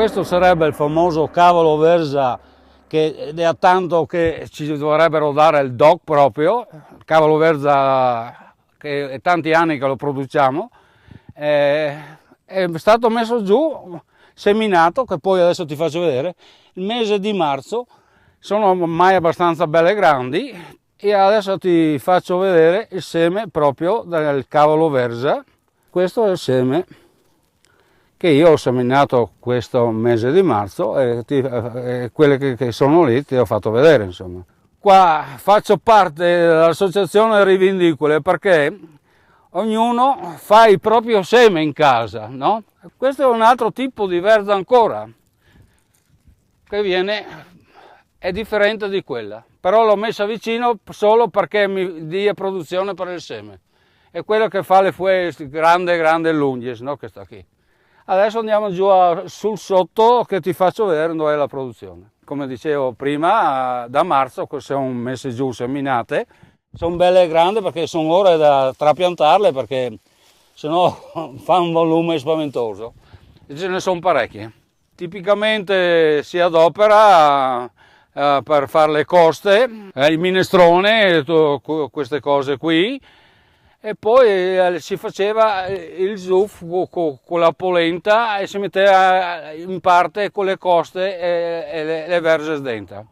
Questo sarebbe il famoso cavolo verza che è tanto che ci dovrebbero dare il DOC proprio, il cavolo verza che è tanti anni che lo produciamo, è stato messo giù, seminato, che poi adesso ti faccio vedere, il mese di marzo, sono ormai abbastanza belle grandi e adesso ti faccio vedere il seme proprio del cavolo verza. Questo è il seme che io ho seminato questo mese di marzo e quelle che sono lì ti ho fatto vedere, insomma. Qua faccio parte dell'associazione Rivindicole perché ognuno fa il proprio seme in casa, no? Questo è un altro tipo di verza ancora, che è differente di quella, però l'ho messa vicino solo perché mi dia produzione per il seme. È quello che fa le fue grande lunghe, no? Che sta qui. Adesso andiamo giù sul sotto che ti faccio vedere dove è la produzione. Come dicevo prima, da marzo sono messe giù seminate, sono belle e grandi perché sono ore da trapiantarle perché sennò fa un volume spaventoso. E ce ne sono parecchie. Tipicamente si adopera per fare le coste, il minestrone, queste cose qui. E poi si faceva il zuff con la polenta e si metteva in parte con le coste e le verze dentro.